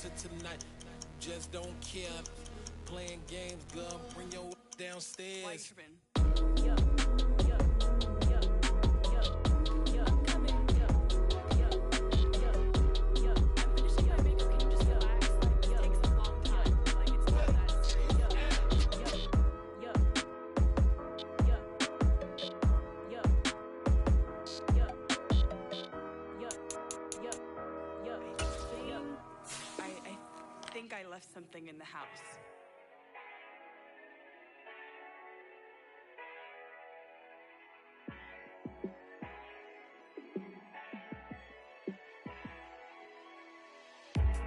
to tonight. Just don't care. Playing games, girl. Bring your downstairs. I left something in the house.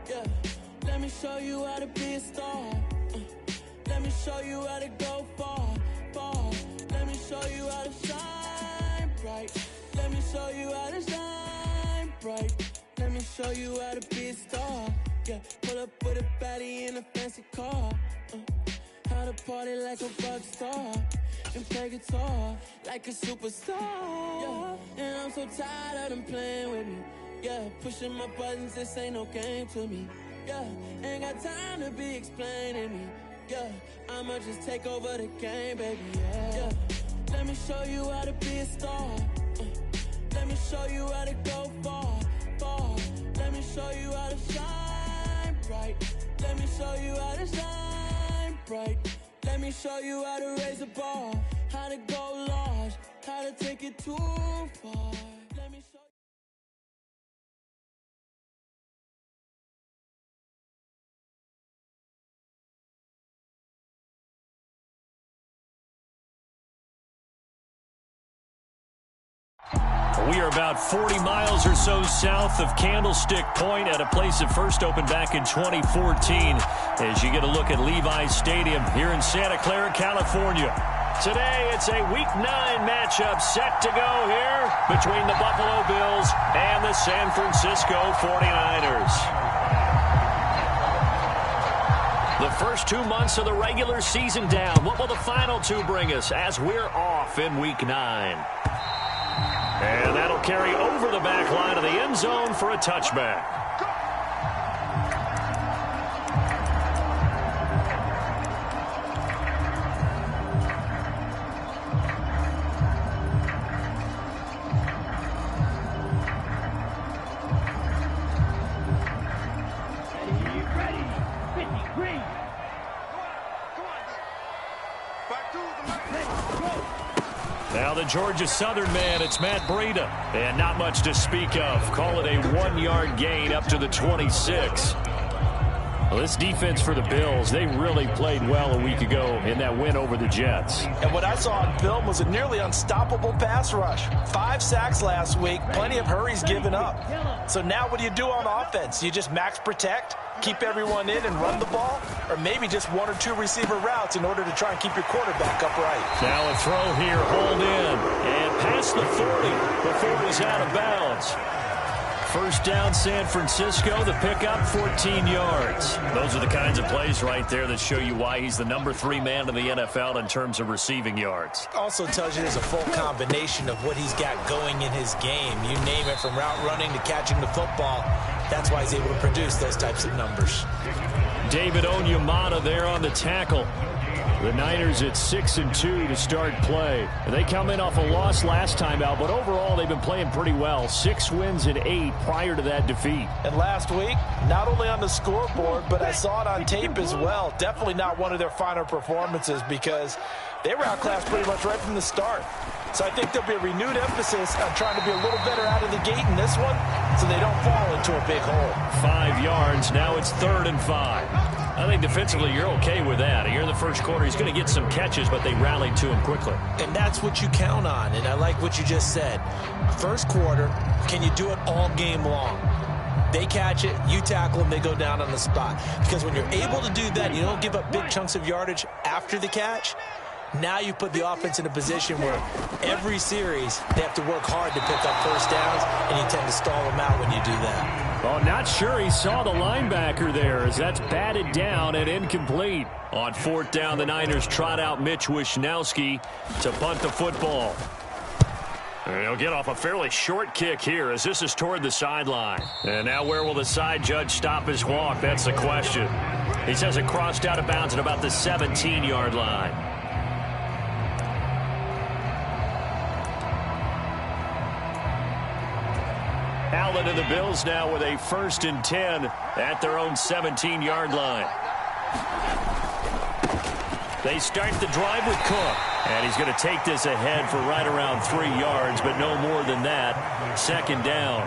Yeah, let me show you how to be a star. Let me show you how to go far, far. Let me show you how to shine bright. Let me show you how to shine bright. Let me show you how to be a star. Yeah, pull up with a baddie in a fancy car. How to party like a rock star and play guitar like a superstar. Yeah, and I'm so tired of them playing with me. Yeah, pushing my buttons, this ain't no game to me. Yeah, ain't got time to be explaining me. Yeah, I'ma just take over the game, baby. Yeah, let me show you how to be a star. Let me show you how to go far, far. Let me show you how to shine bright. Let me show you how to shine bright. Let me show you how to raise the bar, how to go large, how to take it too far. Let me show you. We are about 40 miles or so south of Candlestick Point at a place that first opened back in 2014 as you get a look at Levi's Stadium here in Santa Clara, California. Today, it's a Week 9 matchup set to go here between the Buffalo Bills and the San Francisco 49ers. The first 2 months of the regular season down. What will the final two bring us as we're off in Week 9? And that'll carry over the back line of the end zone for a touchback. Now the Georgia Southern man, it's Matt Breida. And not much to speak of. Call it a 1-yard gain up to the 26. Well, this defense for the Bills, they really played well a week ago in that win over the Jets. And what I saw on film was a nearly unstoppable pass rush. 5 sacks last week, plenty of hurries given up. So now what do you do on offense? You just max protect, keep everyone in and run the ball, or maybe just 1 or 2 receiver routes in order to try and keep your quarterback upright. Now a throw here, hold in, and past the 40 before he's out of bounds. First down, San Francisco. The pickup, 14 yards. Those are the kinds of plays right there that show you why he's the number 3 man in the NFL in terms of receiving yards. Also tells you there's a full combination of what he's got going in his game. You name it, from route running to catching the football. That's why he's able to produce those types of numbers. David Onyemata there on the tackle. The Niners at 6-2 to start play. They come in off a loss last time out, but overall they've been playing pretty well. 6 wins and 8 prior to that defeat. And last week, not only on the scoreboard, but I saw it on tape as well. Definitely not one of their finer performances because they were outclassed pretty much right from the start. So I think there'll be a renewed emphasis on trying to be a little better out of the gate in this one so they don't fall into a big hole. 5 yards. Now it's 3rd and 5. I think defensively you're okay with that. Here in the first quarter, he's going to get some catches, but they rallied to him quickly. And that's what you count on, and I like what you just said. First quarter, can you do it all game long? They catch it, you tackle them, they go down on the spot. Because when you're able to do that, you don't give up big chunks of yardage after the catch. Now you put the offense in a position where every series they have to work hard to pick up first downs, and you tend to stall them out when you do that. Well, not sure he saw the linebacker there as that's batted down and incomplete. On 4th down, the Niners trot out Mitch Wishnowsky to punt the football. He'll get off a fairly short kick here as this is toward the sideline. And now where will the side judge stop his walk? That's the question. He says it crossed out of bounds at about the 17-yard line. Allen and the Bills now with a 1st and 10 at their own 17-yard line. They start the drive with Cook. And he's going to take this ahead for right around 3 yards, but no more than that. 2nd down.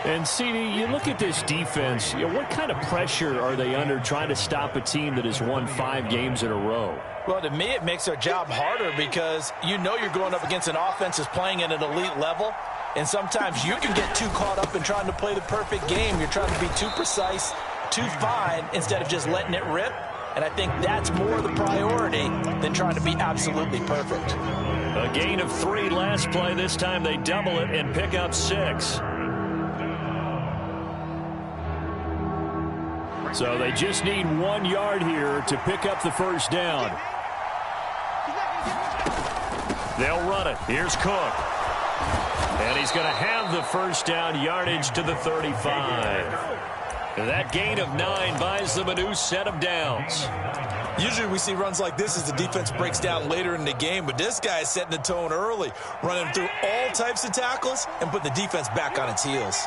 And, CD, you look at this defense, what kind of pressure are they under trying to stop a team that has won 5 games in a row? Well, to me, it makes their job harder because you know you're going up against an offense that's playing at an elite level. And sometimes you can get too caught up in trying to play the perfect game. You're trying to be too precise, too fine, instead of just letting it rip. And I think that's more the priority than trying to be absolutely perfect. A gain of 3 last play. This time they double it and pick up 6. So they just need 1 yard here to pick up the 1st down. They'll run it. Here's Cook. And he's going to have the 1st down yardage to the 35. That gain of 9 buys them a new set of downs. Usually we see runs like this as the defense breaks down later in the game, but this guy is setting the tone early, running through all types of tackles and putting the defense back on its heels.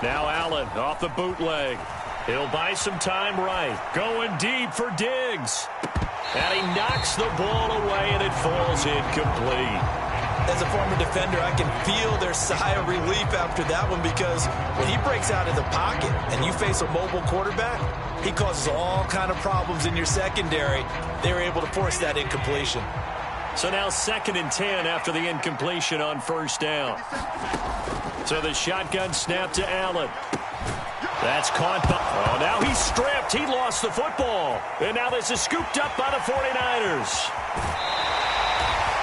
Now Allen off the bootleg. He'll buy some time right. Going deep for Diggs. And he knocks the ball away, and it falls incomplete. As a former defender, I can feel their sigh of relief after that one because when he breaks out of the pocket and you face a mobile quarterback, he causes all kind of problems in your secondary. They were able to force that incompletion. So now 2nd and 10 after the incompletion on 1st down. So the shotgun snap to Allen. That's caught by... Oh, now he's stripped. He lost the football. And now this is scooped up by the 49ers.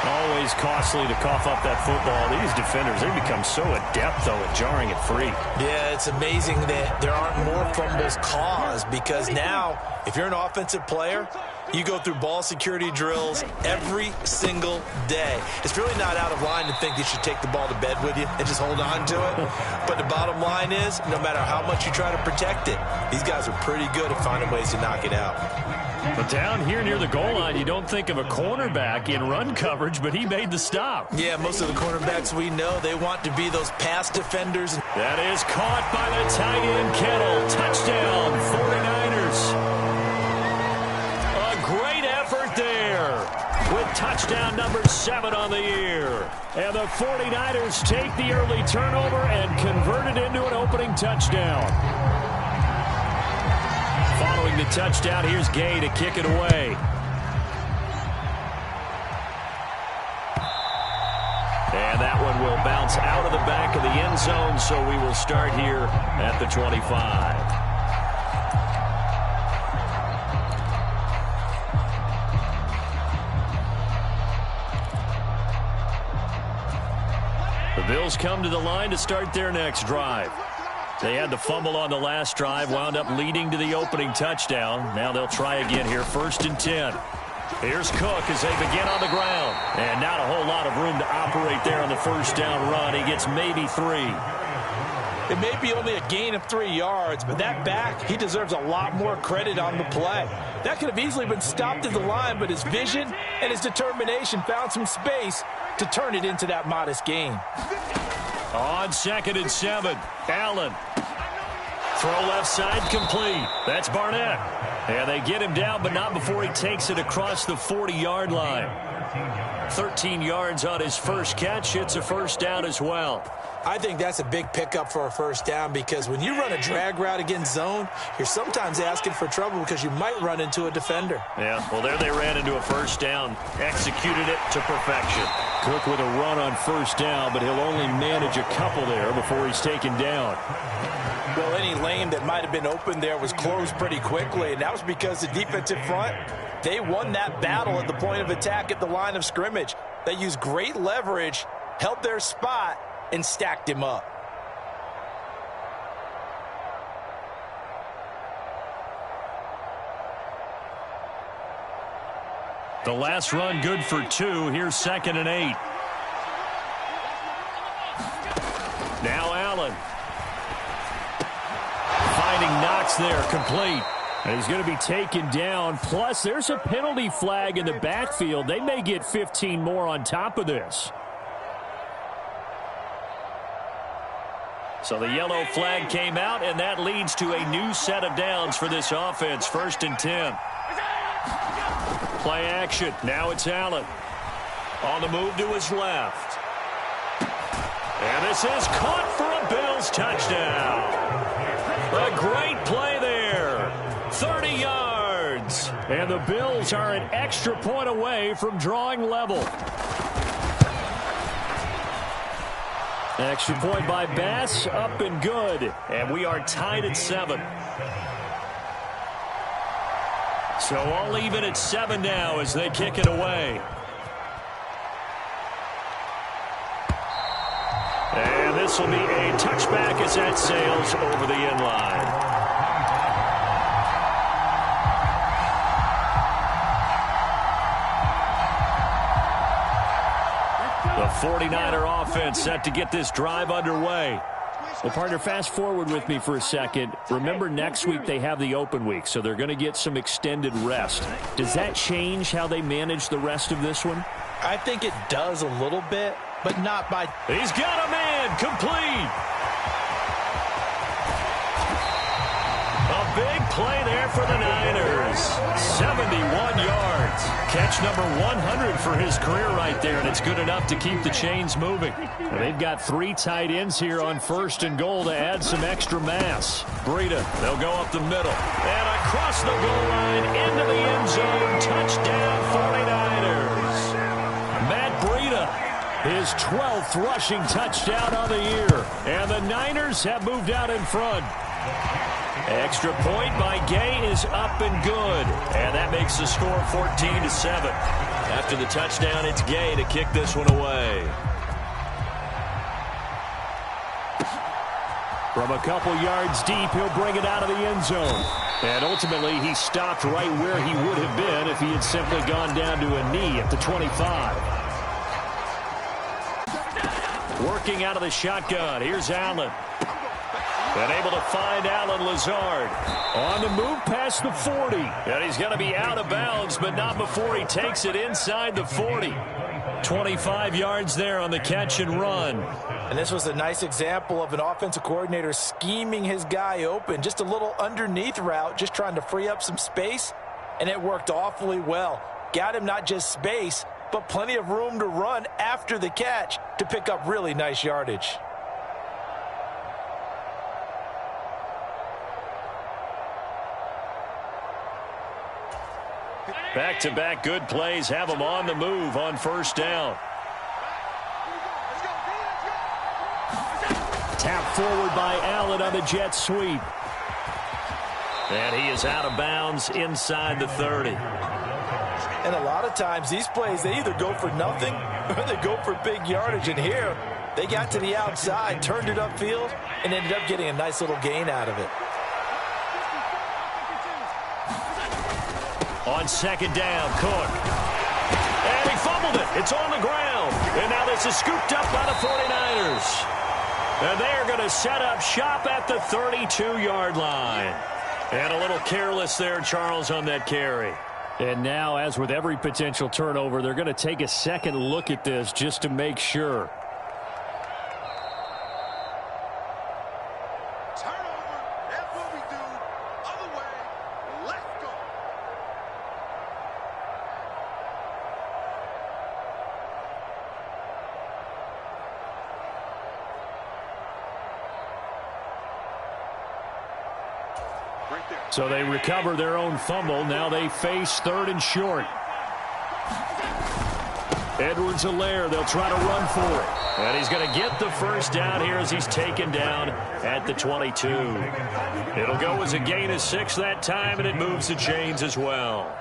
Always costly to cough up that football. These defenders, they become so adept, though, at jarring it free. Yeah, it's amazing that there aren't more fumbles caused because now, if you're an offensive player, you go through ball security drills every single day. It's really not out of line to think you should take the ball to bed with you and just hold on to it. But the bottom line is, no matter how much you try to protect it, these guys are pretty good at finding ways to knock it out. But down here near the goal line, you don't think of a cornerback in run coverage, but he made the stop. Yeah, most of the cornerbacks we know, they want to be those pass defenders. That is caught by the tight end, Kittle. Touchdown, 49ers. A great effort there with touchdown number 7 on the year. And the 49ers take the early turnover and convert it into an opening touchdown. Following the touchdown, here's Gay to kick it away. And that one will bounce out of the back of the end zone, so we will start here at the 25. The Bills come to the line to start their next drive. They had the fumble on the last drive, wound up leading to the opening touchdown. Now they'll try again here, 1st and 10. Here's Cook as they begin on the ground. And not a whole lot of room to operate there on the 1st down run. He gets maybe 3. It may be only a gain of 3 yards, but that back, he deserves a lot more credit on the play. That could have easily been stopped at the line, but his vision and his determination found some space to turn it into that modest gain. On 2nd and 7, Allen. Throw left side complete. That's Barnett. And they get him down, but not before he takes it across the 40-yard line. 13 yards on his first catch. It's a 1st down as well. I think that's a big pickup for a 1st down because when you run a drag route against zone, you're sometimes asking for trouble because you might run into a defender. Yeah, well, there they ran into a 1st down, executed it to perfection. Cook with a run on 1st down, but he'll only manage a couple there before he's taken down. Well, any lane that might have been open there was closed pretty quickly, and that was because the defensive front, they won that battle at the point of attack at the line of scrimmage. They used great leverage, held their spot, and stacked him up. The last run good for 2. Here's 2nd and 8. Now Allen. Finding Knox there, complete. And he's going to be taken down. Plus, there's a penalty flag in the backfield. They may get 15 more on top of this. So the yellow flag came out, and that leads to a new set of downs for this offense. 1st and 10. Play action. Now it's Allen. On the move to his left. And this is caught for a Bills touchdown. A great play there. 30 yards. And the Bills are an extra point away from drawing level. Extra point by Bass, up and good. And we are tied at 7. So all even at 7 now as they kick it away. And this will be a touchback as that sails over the end line. The 49er offense set to get this drive underway. Well, partner, fast forward with me for a second. Remember, next week they have the open week, so they're going to get some extended rest. Does that change how they manage the rest of this one? I think it does a little bit, but not by... He's got a man, complete. A big play there for the Niners. 71 yards. Catch number 100 for his career right there, and it's good enough to keep the chains moving. And they've got 3 tight ends here on 1st and goal to add some extra mass. Breida, they'll go up the middle. And across the goal line into the end zone. Touchdown 49ers. Matt Breida, his 12th rushing touchdown on the year. And the Niners have moved out in front. Extra point by Gay is up and good. And that makes the score 14-7. After the touchdown, it's Gay to kick this one away. From a couple yards deep, he'll bring it out of the end zone. And ultimately, he stopped right where he would have been if he had simply gone down to a knee at the 25. Working out of the shotgun, here's Allen. And able to find Allen Lazard. On the move past the 40. And he's going to be out of bounds, but not before he takes it inside the 40. 25 yards there on the catch and run. And this was a nice example of an offensive coordinator scheming his guy open. Just a little underneath route, just trying to free up some space. And it worked awfully well. Got him not just space, but plenty of room to run after the catch to pick up really nice yardage. Back-to-back good plays have them on the move on 1st down. Tap forward by Allen on the jet sweep. And he is out of bounds inside the 30. And a lot of times these plays, they either go for nothing or they go for big yardage. And here, they got to the outside, turned it upfield, and ended up getting a nice little gain out of it. On 2nd down, Cook. And he fumbled it. It's on the ground. And now this is scooped up by the 49ers. And they are going to set up shop at the 32-yard line. And a little careless there, Charles, on that carry. And now, as with every potential turnover, they're going to take a second look at this just to make sure. So they recover their own fumble. Now they face 3rd and short. Edwards-Helaire, they'll try to run for it. And he's going to get the 1st down here as he's taken down at the 22. It'll go as a gain of 6 that time, and it moves the chains as well.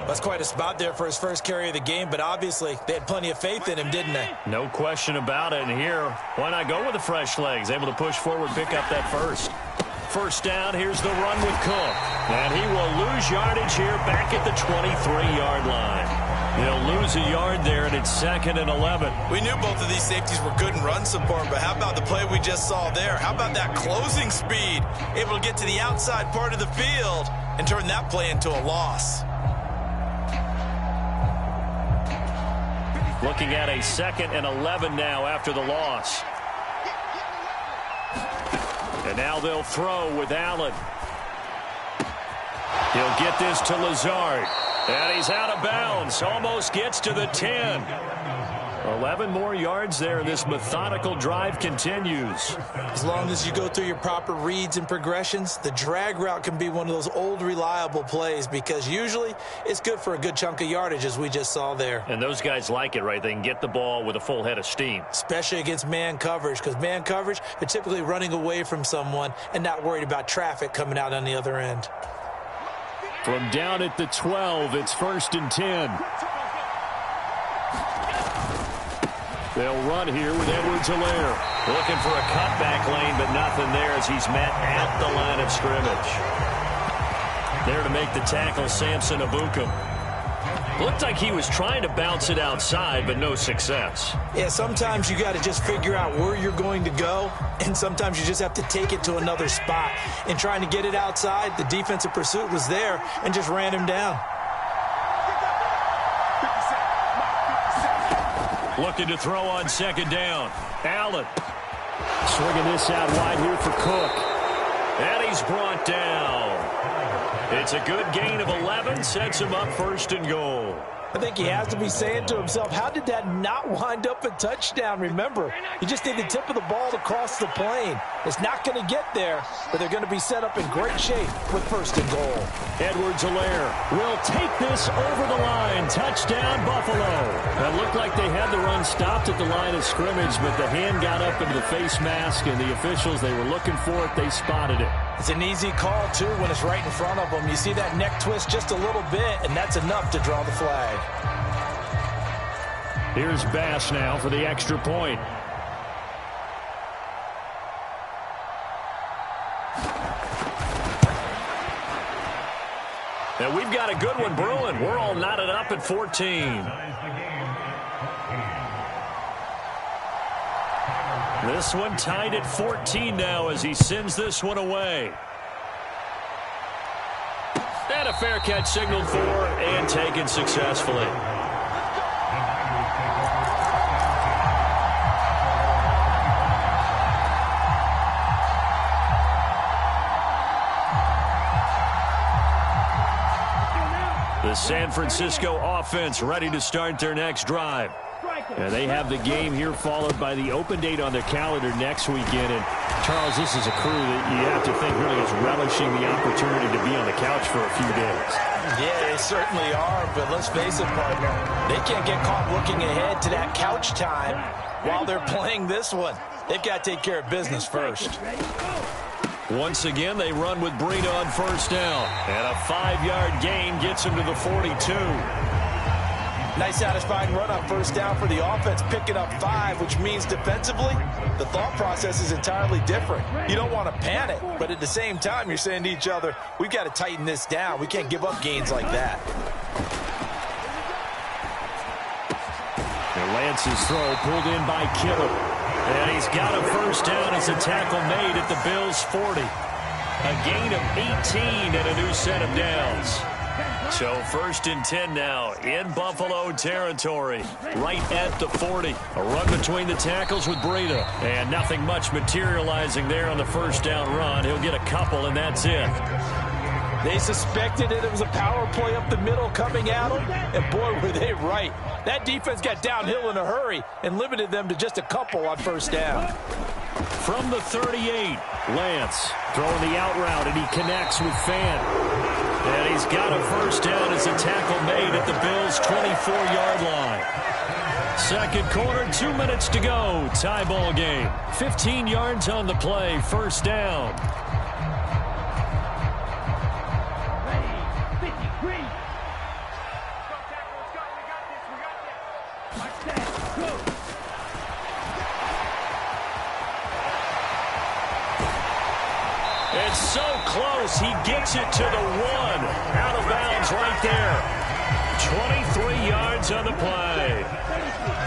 That's quite a spot there for his first carry of the game, but obviously they had plenty of faith in him, didn't they? No question about it. And here, why not go with the fresh legs? Able to push forward, pick up that 1st. First down, here's the run with Cook. And he will lose yardage here back at the 23-yard line. He'll lose a yard there, and it's 2nd and 11. We knew both of these safeties were good in run support, but how about the play we just saw there? How about that closing speed? Able to get to the outside part of the field and turn that play into a loss. Looking at a 2nd and 11 now after the loss. And now they'll throw with Allen. He'll get this to Lazard. And he's out of bounds. Almost gets to the 10. 11 more yards there, and this methodical drive continues. As long as you go through your proper reads and progressions, the drag route can be one of those old reliable plays because usually it's good for a good chunk of yardage, as we just saw there. And those guys like it, right? They can get the ball with a full head of steam. Especially against man coverage, because man coverage, they're typically running away from someone and not worried about traffic coming out on the other end. From down at the 12, it's 1st and 10. They'll run here with Edwards-Helaire. Looking for a cutback lane, but nothing there as he's met at the line of scrimmage. There to make the tackle, Samson Ebukam. Looked like he was trying to bounce it outside, but no success. Yeah, sometimes you got to just figure out where you're going to go, and sometimes you just have to take it to another spot. In trying to get it outside, the defensive pursuit was there and just ran him down. Looking to throw on 2nd down. Allen. Swinging this out wide here for Cook. And he's brought down. It's a good gain of 11. Sets him up 1st and goal. I think he has to be saying to himself, how did that not wind up a touchdown? Remember, you just need the tip of the ball to cross the plane. It's not going to get there, but they're going to be set up in great shape with 1st and goal. Edwards-Helaire will take this over the line. Touchdown, Buffalo. It looked like they had the run stopped at the line of scrimmage, but the hand got up into the face mask, and the officials, they were looking for it. They spotted it. It's an easy call, too, when it's right in front of them. You see that neck twist just a little bit, and that's enough to draw the flag. Here's Bass now for the extra point. And we've got a good one brewing. We're all knotted up at 14. This one tied at 14 now as he sends this one away. And a fair catch signaled for and taken successfully. The San Francisco offense ready to start their next drive. And they have the game here followed by the open date on their calendar next weekend. And, Charles, this is a crew that you have to think really is relishing the opportunity to be on the couch for a few days. Yeah, they certainly are, but let's face it, partner. They can't get caught looking ahead to that couch time while they're playing this one. They've got to take care of business first. Once again, they run with Breida on 1st down. And a 5-yard gain gets him to the 42. Nice satisfying run on 1st down for the offense, picking up 5, which means defensively, the thought process is entirely different. You don't want to panic, but at the same time, you're saying to each other, we've got to tighten this down. We can't give up gains like that. And Lance's throw pulled in by Kittle. And he's got a 1st down as a tackle made at the Bills' 40. A gain of 18 and a new set of downs. So 1st and 10 now in Buffalo territory, right at the 40. A run between the tackles with Breida. And nothing much materializing there on the 1st down run. He'll get a couple, and that's it. They suspected it was a power play up the middle coming at them, and boy, were they right. That defense got downhill in a hurry and limited them to just a couple on 1st down. From the 38, Lance throwing the out route, and he connects with Fan. And he's got a 1st down as a tackle made at the Bills' 24-yard line. 2nd quarter, 2 minutes to go. Tie ball game. 15 yards on the play. 1st down. It's so close. He gets it to the 1. Out of bounds right there. 23 yards on the play.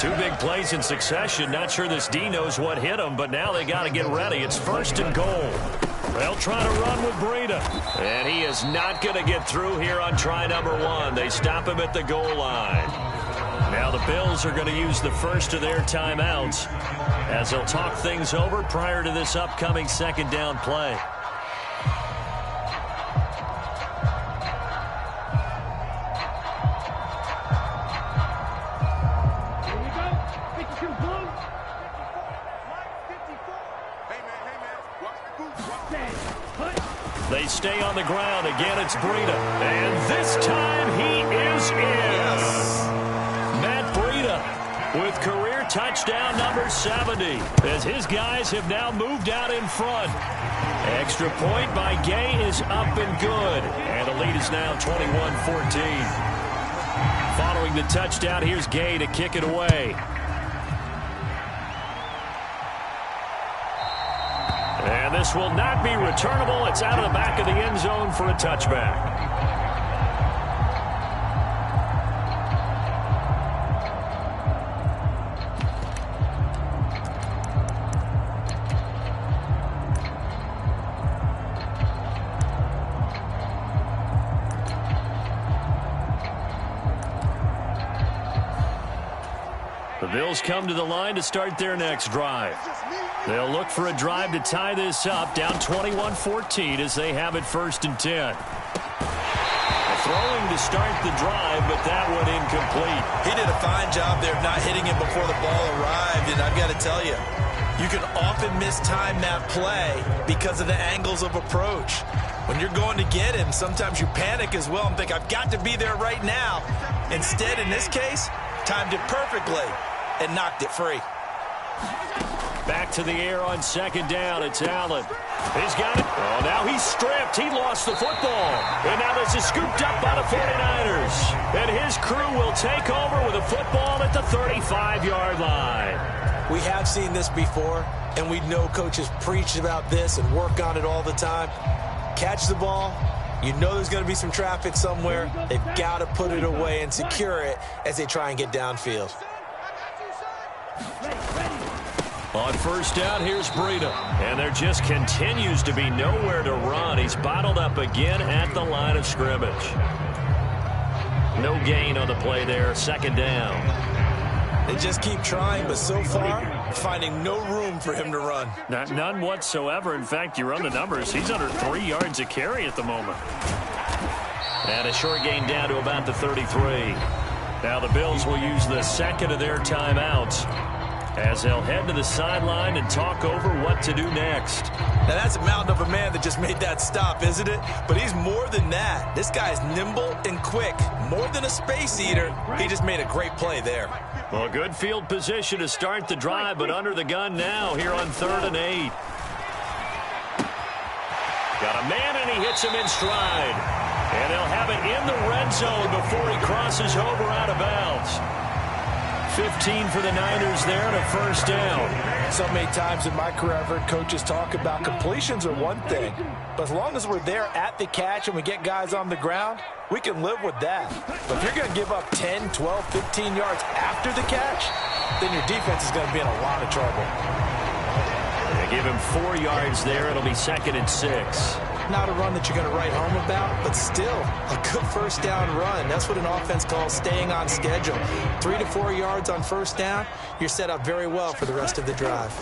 2 big plays in succession. Not sure this D knows what hit him, but now they got to get ready. It's 1st and goal. They'll try to run with Breida. And he is not going to get through here on try number 1. They stop him at the goal line. Now the Bills are going to use the first of their timeouts as they'll talk things over prior to this upcoming 2nd down play. They stay on the ground. Again, it's Breida. And this time he is in. Yes. Matt Breida with career touchdown number 70 as his guys have now moved out in front. Extra point by Gay is up and good. And the lead is now 21-14. Following the touchdown, here's Gay to kick it away. And this will not be returnable. It's out of the back of the end zone for a touchback. The Bills come to the line to start their next drive. They'll look for a drive to tie this up, down 21-14 as they have it 1st and 10. Throwing to start the drive, but that one incomplete. He did a fine job there of not hitting it before the ball arrived, and I've got to tell you, you can often mistime that play because of the angles of approach. When you're going to get him, sometimes you panic as well and think, I've got to be there right now. Instead, in this case, timed it perfectly and knocked it free. Back to the air on 2nd down. It's Allen. He's got it. Oh, now he's stripped. He lost the football. And now this is scooped up by the 49ers. And his crew will take over with a football at the 35-yard line. We have seen this before, and we know coaches preach about this and work on it all the time. Catch the ball. You know there's going to be some traffic somewhere. They've got to put it away and secure it as they try and get downfield. On 1st down, here's Breida. And there just continues to be nowhere to run. He's bottled up again at the line of scrimmage. No gain on the play there. 2nd down. They just keep trying, but so far, finding no room for him to run. None whatsoever. In fact, you run the numbers. He's under 3 yards a carry at the moment. And a short gain down to about the 33. Now the Bills will use the 2nd of their timeouts as they'll head to the sideline and talk over what to do next. Now that's a mountain of a man that just made that stop, isn't it? But he's more than that. This guy's nimble and quick. More than a space eater. He just made a great play there. Well, good field position to start the drive, but under the gun now here on 3rd and 8. Got a man, and he hits him in stride. And they'll have it in the red zone before he crosses over out of bounds. 15 for the Niners there and a 1st down. So many times in my career I've heard coaches talk about completions are one thing, but as long as we're there at the catch and we get guys on the ground, we can live with that. But if you're going to give up 10, 12, 15 yards after the catch, then your defense is going to be in a lot of trouble. They give him 4 yards there. It'll be 2nd and 6. Not a run that you're going to write home about, but still a good 1st down run. That's what an offense calls staying on schedule. 3 to 4 yards on 1st down, you're set up very well for the rest of the drive.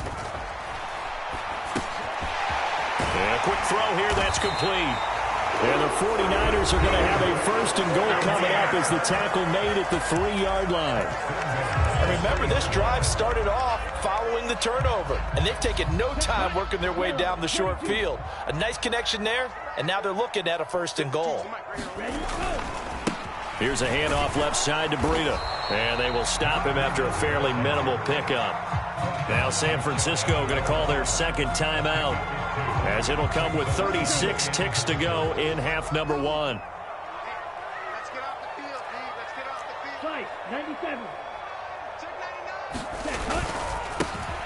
And a quick throw here, that's complete. And the 49ers are going to have a 1st and goal coming up as the tackle made at the 3-yard line. And remember, this drive started off following the turnover, and they've taken no time working their way down the short field. A nice connection there, and now they're looking at a 1st and goal. Here's a handoff left side to Breida, and they will stop him after a fairly minimal pickup. Now San Francisco going to call their 2nd timeout, as it'll come with 36 ticks to go in half number 1. Let's get off the field, Pete. Let's get off the field. 97.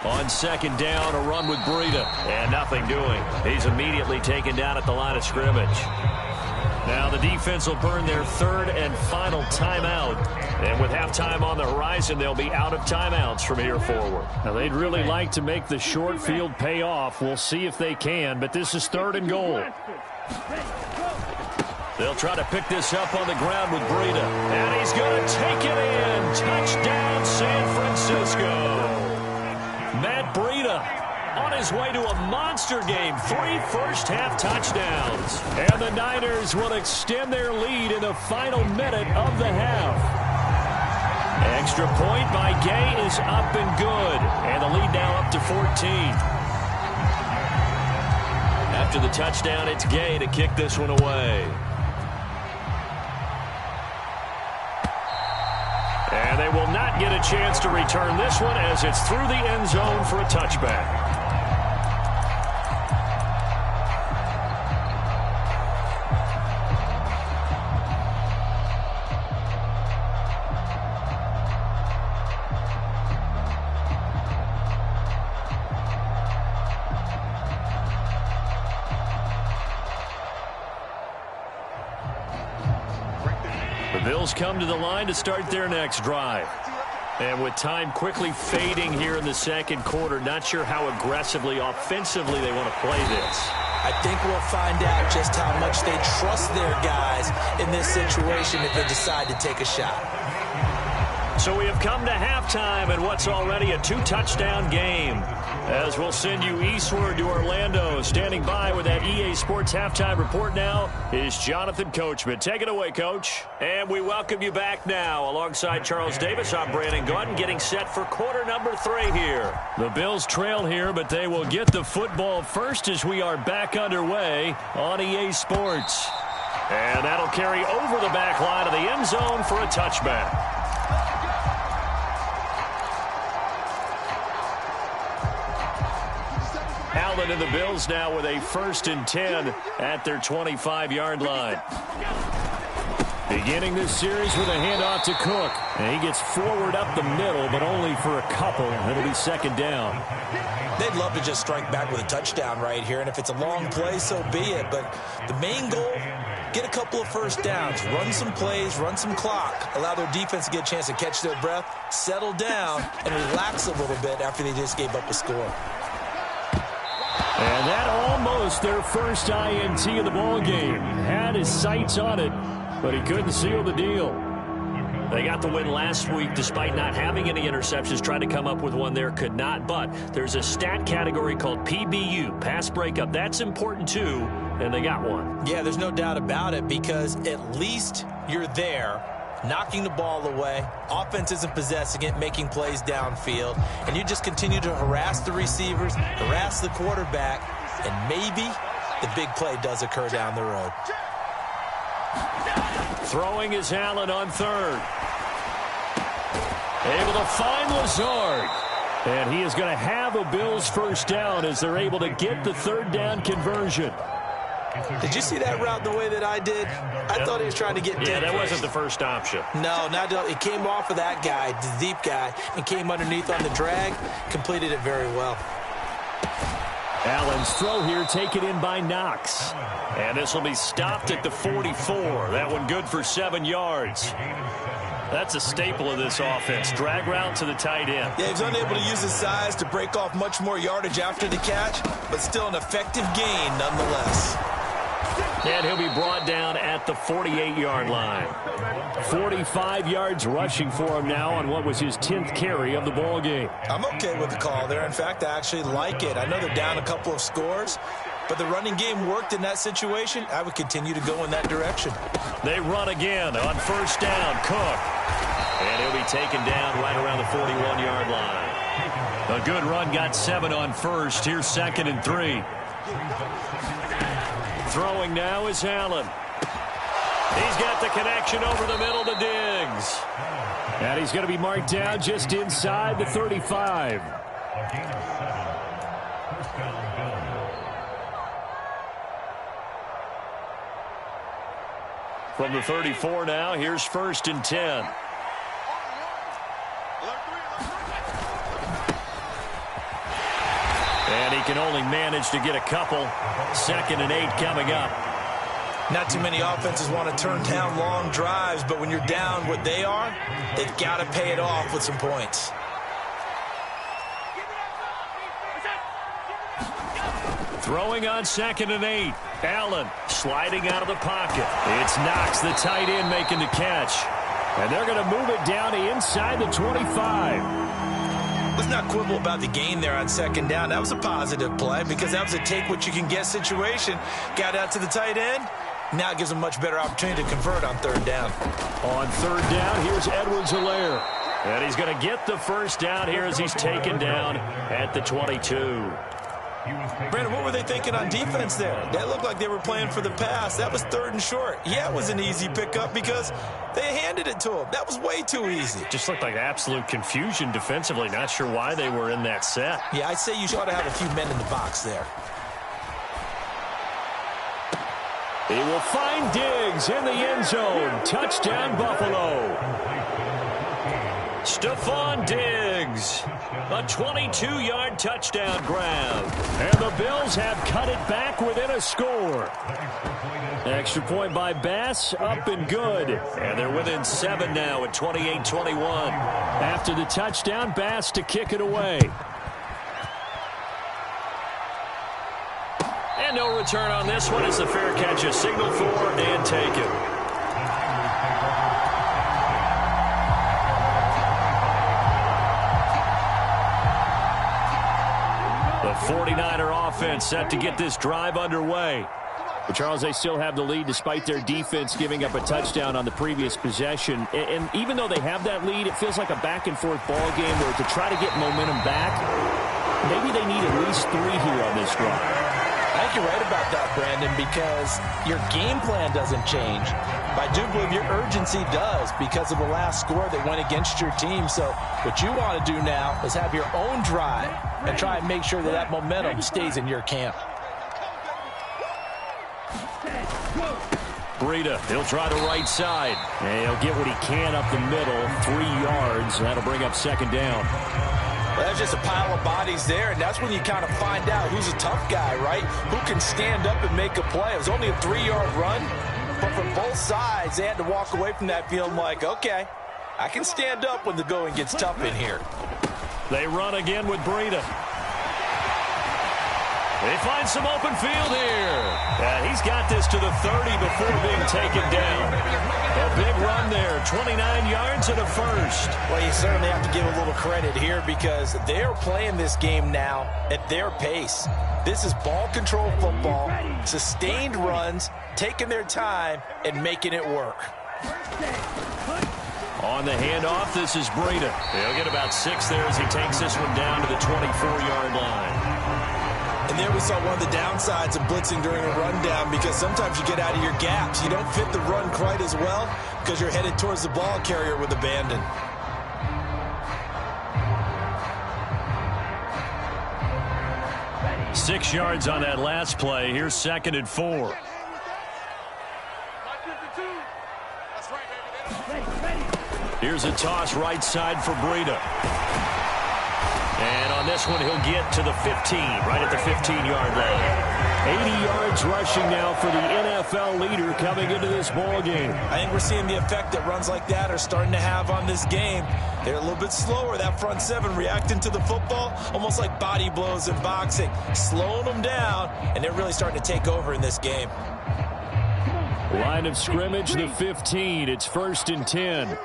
On second down, a run with Breida. And nothing doing. He's immediately taken down at the line of scrimmage. Now the defense will burn their third and final timeout. And with halftime on the horizon, they'll be out of timeouts from here forward. Now they'd really like to make the short field pay off. We'll see if they can, but this is 3rd and goal. They'll try to pick this up on the ground with Breida. And he's going to take it in. Touchdown, San Francisco. Matt Breida on his way to a monster game. 3 first-half touchdowns. And the Niners will extend their lead in the final minute of the half. Extra point by Gay is up and good. And the lead now up to 14. After the touchdown, it's Gay to kick this one away. And they will not get a chance to return this one as it's through the end zone for a touchback. The Bills come to the line to start their next drive. And with time quickly fading here in the second quarter, not sure how aggressively, offensively they want to play this. I think we'll find out just how much they trust their guys in this situation if they decide to take a shot. So we have come to halftime in what's already a 2-touchdown game. As we'll send you eastward to Orlando. Standing by with that EA Sports halftime report now is Jonathan Coachman. Take it away, Coach. And we welcome you back now. Alongside Charles Davis, I'm Brandon Gaudin, getting set for quarter number 3 here. The Bills trail here, but they will get the football first as we are back underway on EA Sports. And that'll carry over the back line of the end zone for a touchback. Allen and the Bills now with a 1st and 10 at their 25-yard line. Beginning this series with a handoff to Cook. And he gets forward up the middle, but only for a couple. It'll be 2nd down. They'd love to just strike back with a touchdown right here, and if it's a long play, so be it. But the main goal, get a couple of first downs, run some plays, run some clock, allow their defense to get a chance to catch their breath, settle down, and relax a little bit after they just gave up a score. And that almost their first INT of the ball game. Had his sights on it, but he couldn't seal the deal. They got the win last week despite not having any interceptions. Tried to come up with one there, could not. But there's a stat category called PBU, pass breakup. That's important too, and they got one. Yeah, there's no doubt about it, because at least you're there, knocking the ball away, offense isn't possessing it, making plays downfield, and you just continue to harass the receivers, harass the quarterback, and maybe the big play does occur down the road. Throwing is Allen on 3rd. Able to find Lazard. And he is going to have a Bills first down as they're able to get the 3rd down conversion. Did you see that route the way that I did? I thought he was trying to get deep. Yeah, that wasn't the first option. No, not it came off of that guy, the deep guy, and came underneath on the drag. Completed it very well. Allen's throw here taken in by Knox. And this will be stopped at the 44. That one good for 7 yards. That's a staple of this offense. Drag route to the tight end. Yeah, he's unable to use his size to break off much more yardage after the catch, but still an effective gain nonetheless. And he'll be brought down at the 48-yard line. 45 yards rushing for him now on what was his 10th carry of the ball game. I'm okay with the call there. In fact, I actually like it. I know they're down a couple of scores, but the running game worked in that situation. I would continue to go in that direction. They run again on first down. Cook. And he'll be taken down right around the 41-yard line. A good run, got 7 on first. Here's 2nd and 3. Throwing now is Allen. He's got the connection over the middle to Diggs. And he's going to be marked down just inside the 35. From the 34 now, here's 1st and 10. And he can only manage to get a couple. 2nd and 8 coming up. Not too many offenses want to turn down long drives, but when you're down what they are, they've got to pay it off with some points. Throwing on 2nd and 8. Allen sliding out of the pocket. It's Knox, the tight end, making the catch. And they're going to move it down to inside the 25. Let's not quibble about the gain there on 2nd down. That was a positive play because that was a take-what-you-can-get situation. Got out to the tight end. Now it gives them a much better opportunity to convert on 3rd down. On 3rd down, here's Edwards-Helaire. And he's going to get the first down here as he's taken down at the 22. Brandon, what were they thinking on defense there? That looked like they were playing for the pass. That was 3rd and short. Yeah, it was an easy pickup because they handed it to him. That was way too easy. Just looked like absolute confusion defensively. Not sure why they were in that set. Yeah, I'd say you ought to have a few men in the box there. He will find Diggs in the end zone. Touchdown, Buffalo. Stephon Diggs, a 22-yard touchdown grab. And the Bills have cut it back within a score. Extra point by Bass, up and good. And they're within 7 now at 28-21. After the touchdown, Bass to kick it away. And no return on this one as the fair catch is signaled for and taken. The 49er offense set to get this drive underway. But Charles, they still have the lead despite their defense giving up a touchdown on the previous possession. And even though they have that lead, it feels like a back-and-forth ball game where to try to get momentum back, maybe they need at least 3 here on this drive. I think you're right about that, Brandon, because your game plan doesn't change. But I do believe your urgency does because of the last score that went against your team. So what you want to do now is have your own drive and try and make sure that that momentum stays in your camp. Breida, he'll try the right side. And he'll get what he can up the middle, 3 yards. That'll bring up 2nd down. Well, that's just a pile of bodies there, and that's when you kind of find out who's a tough guy, right? Who can stand up and make a play. It was only a 3-yard run, but from both sides, they had to walk away from that feeling like, okay, I can stand up when the going gets tough in here. They run again with Breida. They find some open field here. And he's got this to the 30 before being taken down. A big run there, 29 yards and a first. Well, you certainly have to give a little credit here because they're playing this game now at their pace. This is ball control football, sustained runs, taking their time and making it work. On the handoff, this is Breida. He'll get about 6 there as he takes this one down to the 24-yard line. And there we saw one of the downsides of blitzing during a rundown because sometimes you get out of your gaps. You don't fit the run quite as well because you're headed towards the ball carrier with abandon. Ready. 6 yards on that last play. Here's 2nd and 4. Here's a toss right side for Breida. And on this one, he'll get to the 15, right at the 15-yard line. 80 yards rushing now for the NFL leader coming into this ball game. I think we're seeing the effect that runs like that are starting to have on this game. They're a little bit slower, that front 7 reacting to the football, almost like body blows in boxing, slowing them down, and they're really starting to take over in this game. Line of scrimmage, the 15. It's 1st and 10.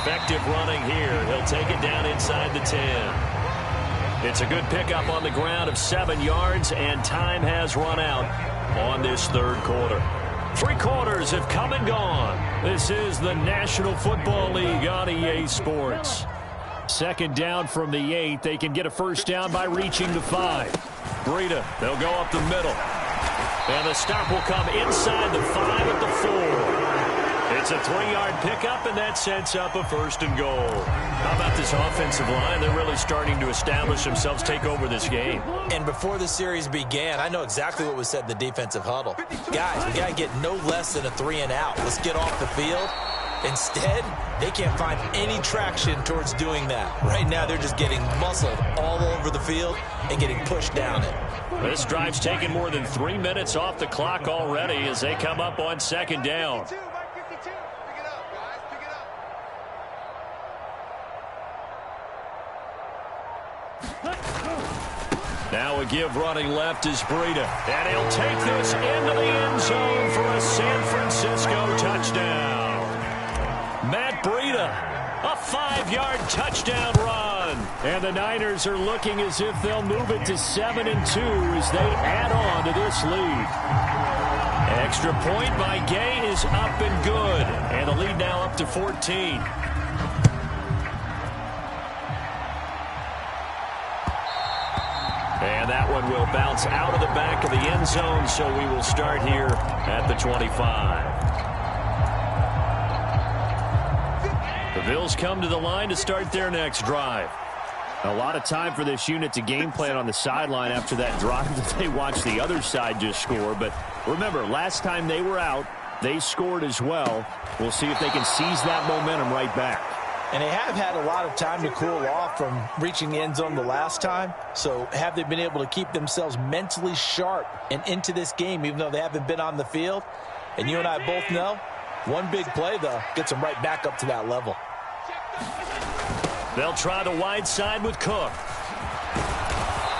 Effective running here. He'll take it down inside the 10. It's a good pickup on the ground of 7 yards, and time has run out on this 3rd quarter. 3 quarters have come and gone. This is the National Football League on EA Sports. 2nd down from the 8. They can get a first down by reaching the 5. Breida, they'll go up the middle. And the stop will come inside the 5 at the 4. It's a 3-yard pickup, and that sets up a 1st and goal. How about this offensive line? They're really starting to establish themselves, take over this game. And before the series began, I know exactly what was said in the defensive huddle. Guys, we got to get no less than a 3 and out. Let's get off the field. Instead, they can't find any traction towards doing that. Right now, they're just getting muscled all over the field and getting pushed down it. This drive's taken more than 3 minutes off the clock already as they come up on second down. Now a give running left is Breida. And he'll take this into the end zone for a San Francisco touchdown. Matt Breida, a 5-yard touchdown run. And the Niners are looking as if they'll move it to 7-2 as they add on to this lead. Extra point by Gay is up and good. And the lead now up to 14. And that one will bounce out of the back of the end zone, so we will start here at the 25. The Bills come to the line to start their next drive. A lot of time for this unit to game plan on the sideline after that drive that they watched the other side just score. But remember, last time they were out, they scored as well. We'll see if they can seize that momentum right back. And they have had a lot of time to cool off from reaching the end zone the last time. So have they been able to keep themselves mentally sharp and into this game, even though they haven't been on the field? And you and I both know, one big play, though, gets them right back up to that level. They'll try the wide side with Cook.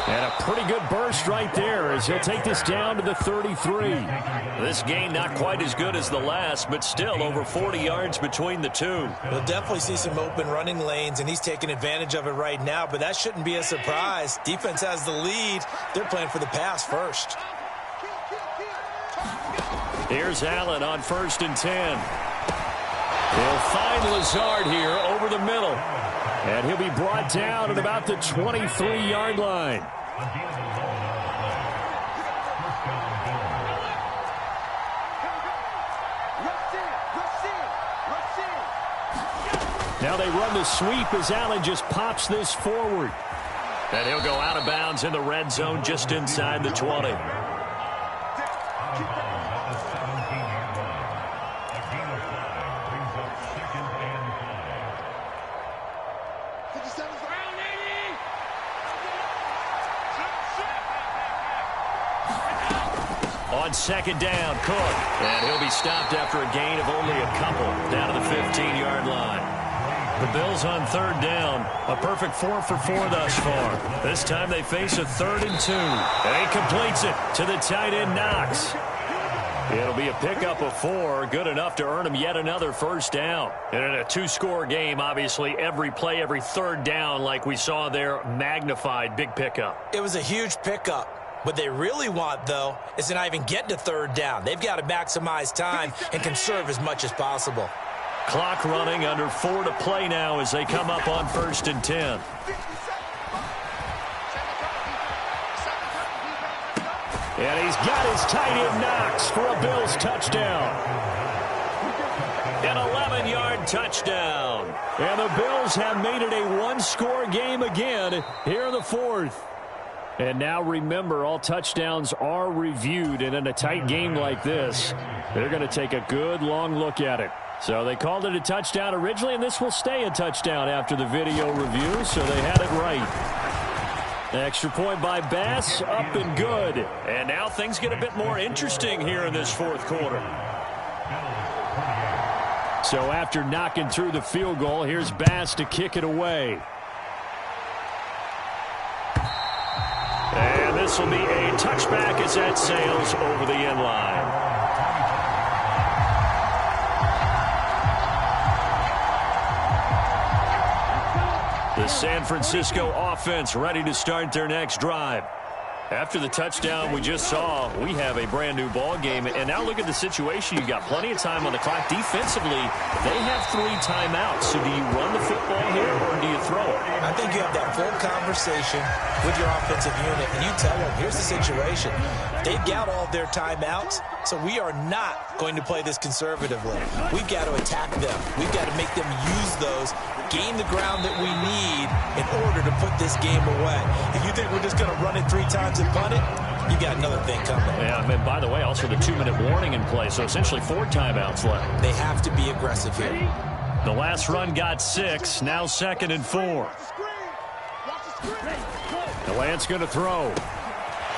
And a pretty good burst right there as he'll take this down to the 33. This game not quite as good as the last, but still over 40 yards between the two. We'll definitely see some open running lanes, and he's taking advantage of it right now, but that shouldn't be a surprise. Defense has the lead. They're playing for the pass first. Here's Allen on 1st and 10. He'll find Lazard here over the middle. And he'll be brought down at about the 23-yard line. Now they run the sweep as Allen just pops this forward. And he'll go out of bounds in the red zone just inside the 20. On second down, Cook. And he'll be stopped after a gain of only a couple down to the 15-yard line. The Bills on 3rd down. A perfect 4 for 4 thus far. This time they face a 3rd and 2. And he completes it to the tight end, Knox. It'll be a pickup of 4, good enough to earn him yet another first down. And in a 2-score game, obviously, every play, every 3rd down, like we saw there, magnified, big pickup. It was a huge pickup. What they really want, though, is to not even get to 3rd down. They've got to maximize time and conserve as much as possible. Clock running, under 4 to play now as they come up on 1st and 10. And he's got his tight end Knox for a Bills touchdown. An 11-yard touchdown. And the Bills have made it a 1-score game again here in the 4th. And now remember, all touchdowns are reviewed, and in a tight game like this, they're going to take a good long look at it. So they called it a touchdown originally, and this will stay a touchdown after the video review, so they had it right. Extra point by Bass, up and good. And now things get a bit more interesting here in this 4th quarter. So after knocking through the field goal, here's Bass to kick it away. And this will be a touchback as that sails over the end line. The San Francisco offense ready to start their next drive. After the touchdown we just saw, we have a brand new ball game. And now look at the situation. You've got plenty of time on the clock. Defensively, they have 3 timeouts. So do you run the football here or do you throw it? I think you have that full conversation with your offensive unit, and you tell them, here's the situation. They've got all their timeouts, so we are not going to play this conservatively. We've got to attack them. We've got to make them use those, gain the ground that we need in order to put this game away. If you think we're just going to run it 3 times and punt it, you got another thing coming. Yeah, and by the way, also the 2-minute warning in play, so essentially 4 timeouts left. They have to be aggressive here. The last run got 6, now 2nd and 4. Delant's going to throw.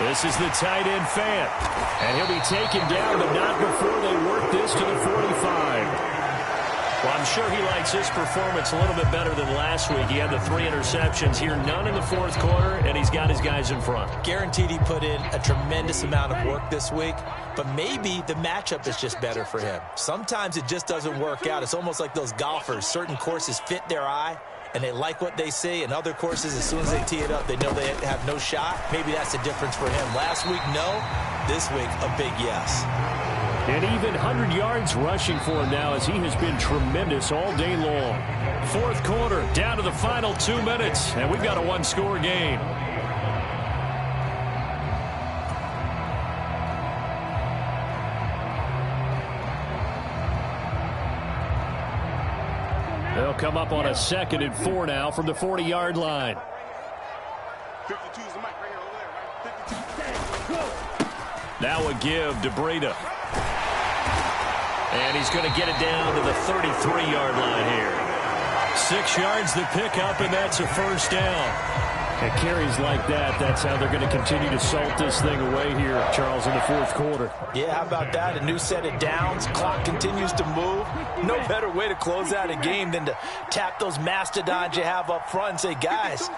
This is the tight end Fant. And he'll be taken down, but not before they work this to the 45. Well, I'm sure he likes his performance a little bit better than last week. He had the 3 interceptions here, none in the 4th quarter, and he's got his guys in front. Guaranteed he put in a tremendous amount of work this week, but maybe the matchup is just better for him. Sometimes it just doesn't work out. It's almost like those golfers. Certain courses fit their eye, and they like what they see, and other courses, as soon as they tee it up, they know they have no shot. Maybe that's the difference for him. Last week, no. This week, a big yes. And even 100 yards rushing for him now as he has been tremendous all day long. 4th quarter, down to the final 2 minutes, and we've got a 1-score game. They'll come up on a 2nd and 4 now from the 40-yard line. 52 is the mic right here over there, right? 52. Now a give to Breida. And he's going to get it down to the 33-yard line here. 6 yards the pickup, and that's a 1st down. And carries like that, that's how they're going to continue to salt this thing away here, Charles, in the 4th quarter. Yeah, how about that? A new set of downs. Clock continues to move. No better way to close out a game than to tap those mastodons you have up front and say, guys,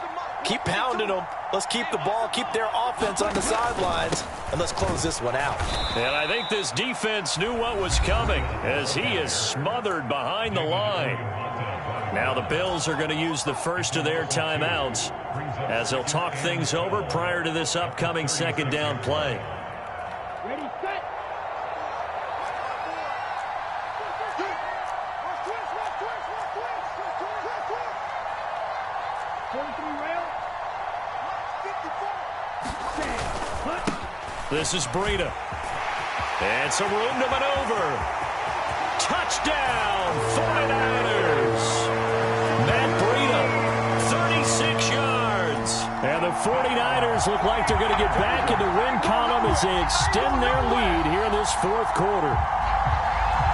keep pounding them. Let's keep the ball, keep their offense on the sidelines, and let's close this one out. And I think this defense knew what was coming as he is smothered behind the line. Now the Bills are going to use the first of their timeouts as they'll talk things over prior to this upcoming 2nd down play. Ready, set. This is Breida. And some room to maneuver. Touchdown, 49ers. Matt Breida, 36 yards. And the 49ers look like they're going to get back in the win column as they extend their lead here in this 4th quarter.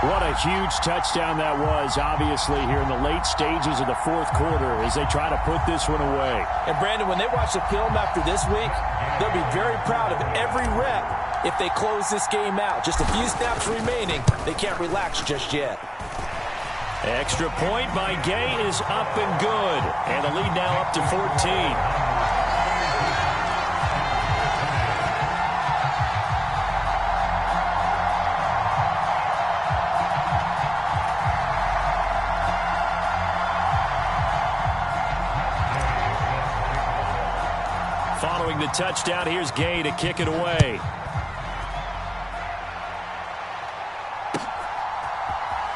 What a huge touchdown that was, obviously, here in the late stages of the 4th quarter as they try to put this one away. And, Brandon, when they watch the film after this week, they'll be very proud of every rep if they close this game out. Just a few snaps remaining. They can't relax just yet. Extra point by Gay is up and good. And the lead now up to 14. Following the touchdown, here's Gay to kick it away.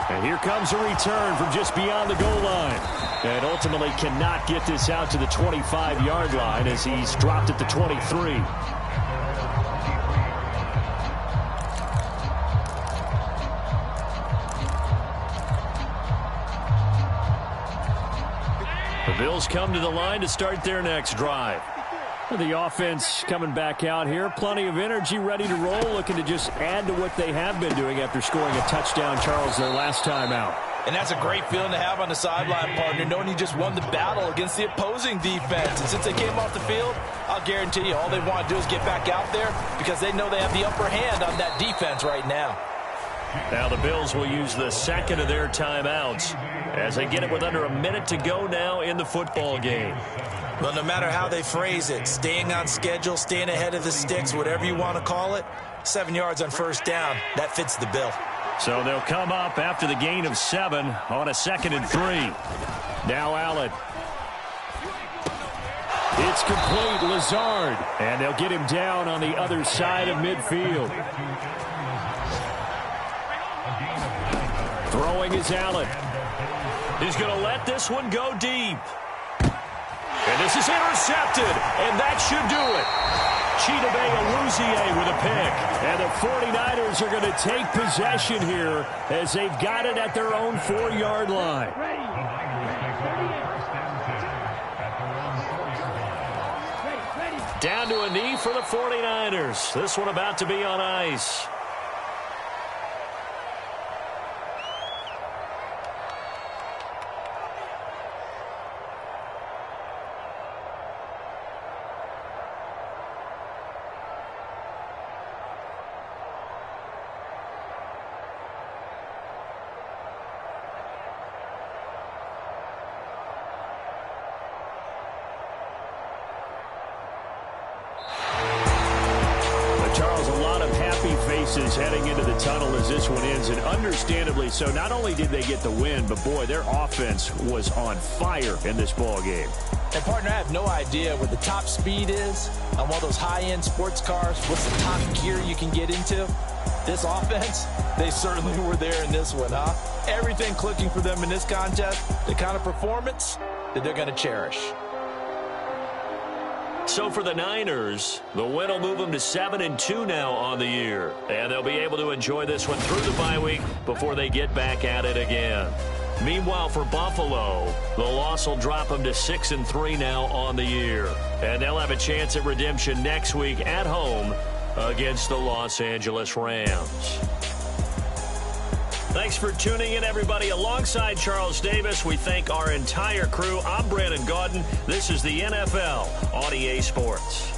And here comes a return from just beyond the goal line. And ultimately cannot get this out to the 25-yard line as he's dropped at the 23. The Bills come to the line to start their next drive. The offense coming back out here. Plenty of energy, ready to roll, looking to just add to what they have been doing after scoring a touchdown, Charles, their last time out. And that's a great feeling to have on the sideline, partner, knowing you just won the battle against the opposing defense. And since they came off the field, I'll guarantee you all they want to do is get back out there because they know they have the upper hand on that defense right now. Now the Bills will use the 2nd of their timeouts as they get it with under a minute to go now in the football game. Well, no matter how they phrase it, staying on schedule, staying ahead of the sticks, whatever you want to call it, 7 yards on 1st down, that fits the bill. So they'll come up after the gain of 7 on a 2nd and 3. Now Allen. It's complete, Lazard. And they'll get him down on the other side of midfield. Throwing is Allen. He's going to let this one go deep. And this is intercepted, and that should do it. Chidobe Awuzie with a pick. And the 49ers are going to take possession here as they've got it at their own 4-yard line. Down to a knee for the 49ers. This one about to be on ice. Heading into the tunnel as this one ends, and understandably so. Not only did they get the win, but boy, their offense was on fire in this ball game. And partner, I have no idea what the top speed is on one of those high-end sports cars. What's the top gear you can get into? This offense, they certainly were there in this one, huh? Everything clicking for them in this contest, the kind of performance that they're going to cherish. So for the Niners, the win will move them to 7-2 now on the year. And they'll be able to enjoy this one through the bye week before they get back at it again. Meanwhile, for Buffalo, the loss will drop them to 6-3 now on the year. And they'll have a chance at redemption next week at home against the Los Angeles Rams. Thanks for tuning in, everybody. Alongside Charles Davis, we thank our entire crew. I'm Brandon Gaudin. This is the NFL on EA Sports.